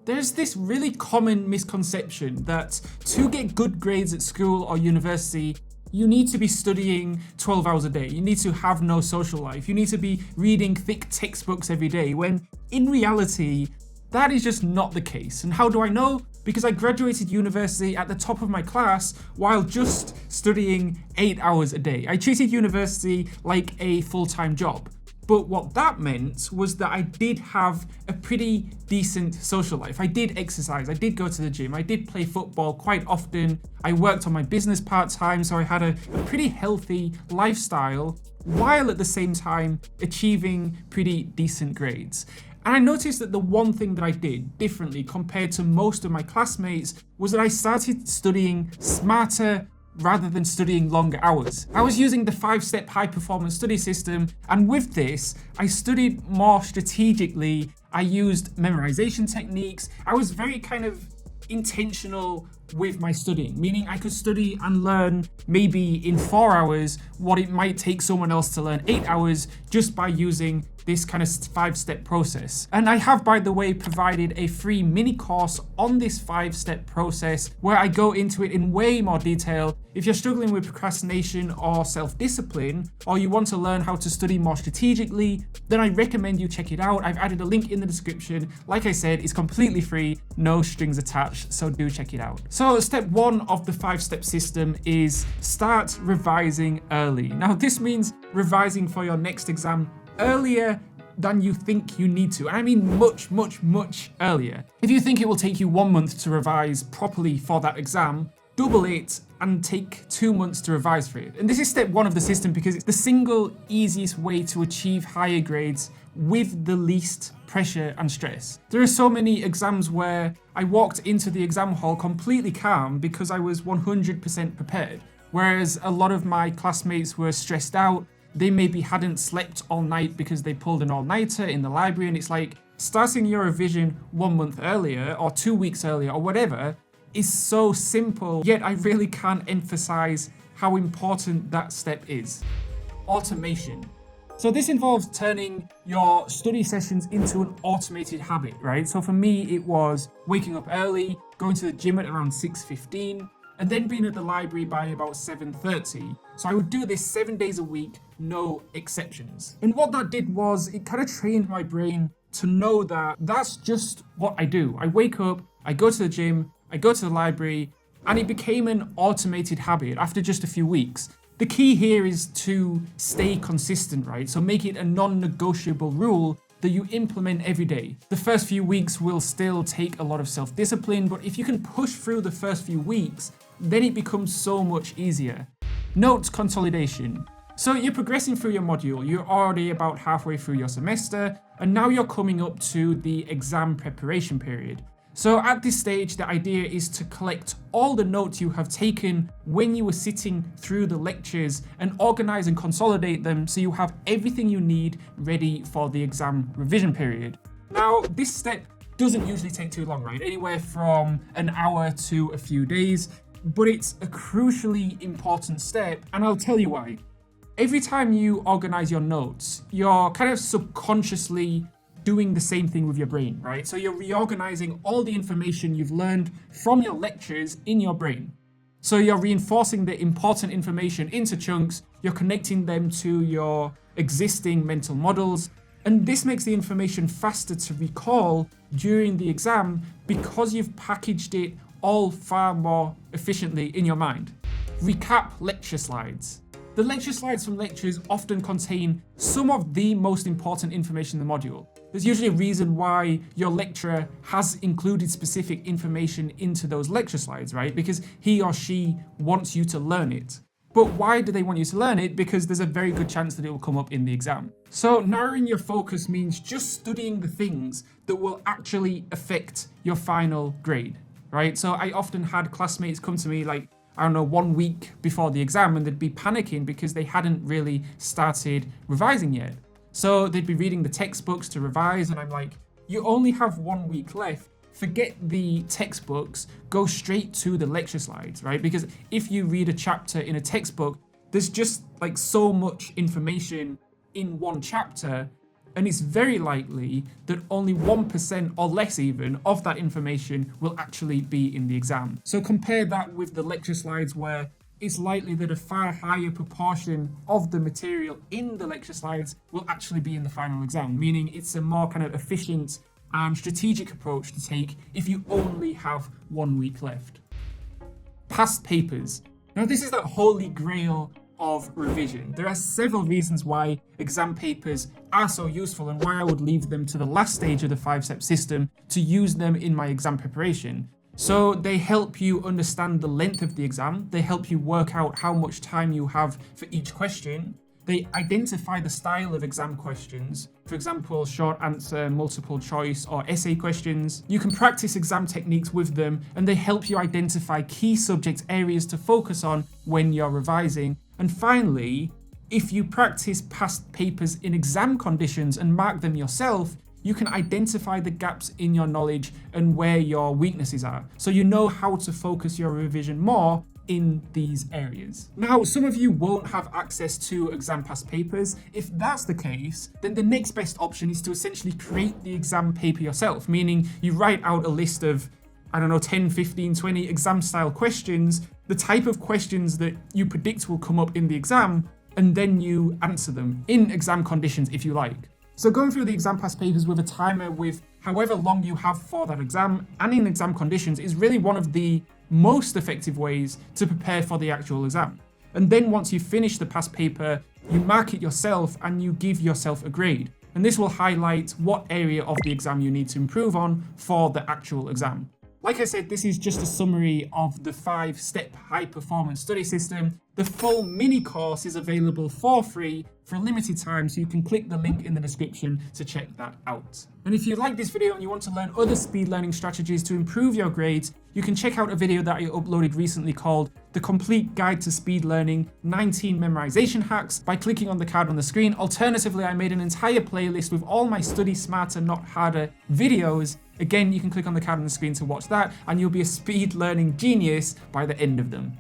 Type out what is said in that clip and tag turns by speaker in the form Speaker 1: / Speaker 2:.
Speaker 1: There's this really common misconception that to get good grades at school or university, you need to be studying 12 hours a day. You need to have no social life. You need to be reading thick textbooks every day, when in reality, that is just not the case. And how do I know? Because I graduated university at the top of my class while just studying 8 hours a day. I treated university like a full-time job. But what that meant was that I did have a pretty decent social life. I did exercise, I did go to the gym, I did play football quite often. I worked on my business part-time, so I had a pretty healthy lifestyle while at the same time achieving pretty decent grades. And I noticed that the one thing that I did differently compared to most of my classmates was that I started studying smarter rather than studying longer hours. I was using the 5-step high performance study system, and with this, I studied more strategically. I used memorization techniques. I was very kind of intentional with my studying, meaning I could study and learn maybe in 4 hours what it might take someone else to learn 8 hours just by using this kind of 5-step process. And I have, by the way, provided a free mini course on this 5-step process where I go into it in way more detail. If you're struggling with procrastination or self-discipline, or you want to learn how to study more strategically, then I recommend you check it out. I've added a link in the description. Like I said, it's completely free, no strings attached, so do check it out. So step 1 of the 5-step system is start revising early. Now this means revising for your next exam earlier than you think you need to. And I mean much earlier. If you think it will take you 1 month to revise properly for that exam, double it and take 2 months to revise for it. And this is step 1 of the system because it's the single easiest way to achieve higher grades with the least pressure and stress. There are so many exams where I walked into the exam hall completely calm because I was 100% prepared, whereas a lot of my classmates were stressed out. They maybe hadn't slept all night because they pulled an all-nighter in the library, and it's like starting your revision 1 month earlier or 2 weeks earlier or whatever is so simple, yet I really can't emphasize how important that step is. Automation. So this involves turning your study sessions into an automated habit, right? So for me, it was waking up early, going to the gym at around 6:15, and then being at the library by about 7:30. So I would do this 7 days a week, no exceptions. And what that did was it kind of trained my brain to know that that's just what I do. I wake up, I go to the gym, I go to the library, and it became an automated habit after just a few weeks. The key here is to stay consistent, right? So make it a non-negotiable rule that you implement every day. The first few weeks will still take a lot of self-discipline, but if you can push through the first few weeks, then it becomes so much easier. Note consolidation. So you're progressing through your module, you're already about halfway through your semester, and now you're coming up to the exam preparation period. So at this stage, the idea is to collect all the notes you have taken when you were sitting through the lectures and organize and consolidate them so you have everything you need ready for the exam revision period. Now, this step doesn't usually take too long, right? Anywhere from an hour to a few days, but it's a crucially important step, and I'll tell you why. Every time you organize your notes, you're kind of subconsciously doing the same thing with your brain, right? So you're reorganizing all the information you've learned from your lectures in your brain. So you're reinforcing the important information into chunks, you're connecting them to your existing mental models, and this makes the information faster to recall during the exam because you've packaged it all far more efficiently in your mind. Recap lecture slides. The lecture slides from lectures often contain some of the most important information in the module. There's usually a reason why your lecturer has included specific information into those lecture slides, right? Because he or she wants you to learn it. But why do they want you to learn it? Because there's a very good chance that it will come up in the exam. So narrowing your focus means just studying the things that will actually affect your final grade, right? So I often had classmates come to me like, I don't know, 1 week before the exam, and they'd be panicking because they hadn't really started revising yet. So they'd be reading the textbooks to revise, and I'm like, you only have 1 week left. Forget the textbooks, go straight to the lecture slides, right? Because if you read a chapter in a textbook, there's just like so much information in one chapter and it's very likely that only 1% or less even of that information will actually be in the exam. So compare that with the lecture slides, where it's likely that a far higher proportion of the material in the lecture slides will actually be in the final exam, meaning it's a more kind of efficient and strategic approach to take if you only have 1 week left. Past papers. Now, this is the holy grail of revision. There are several reasons why exam papers are so useful and why I would leave them to the last stage of the 5-step system to use them in my exam preparation. So they help you understand the length of the exam, they help you work out how much time you have for each question, they identify the style of exam questions, for example, short answer, multiple choice, or essay questions. You can practice exam techniques with them, and they help you identify key subject areas to focus on when you're revising. And finally, if you practice past papers in exam conditions and mark them yourself, you can identify the gaps in your knowledge and where your weaknesses are. So you know how to focus your revision more in these areas. Now, some of you won't have access to exam past papers. If that's the case, then the next best option is to essentially create the exam paper yourself, meaning you write out a list of, 10, 15, 20 exam style questions, the type of questions that you predict will come up in the exam, and then you answer them in exam conditions if you like. So going through the exam past papers with a timer with however long you have for that exam and in exam conditions is really one of the most effective ways to prepare for the actual exam. And then once you finish the past paper, you mark it yourself and you give yourself a grade. And this will highlight what area of the exam you need to improve on for the actual exam. Like I said, this is just a summary of the 5-step high-performance study system. The full mini course is available for free for a limited time, so you can click the link in the description to check that out. And if you like this video and you want to learn other speed learning strategies to improve your grades, you can check out a video that I uploaded recently called The Complete Guide to Speed Learning 19 Memorization Hacks by clicking on the card on the screen. Alternatively, I made an entire playlist with all my study smarter, not harder videos. Again, you can click on the card on the screen to watch that, and you'll be a speed learning genius by the end of them.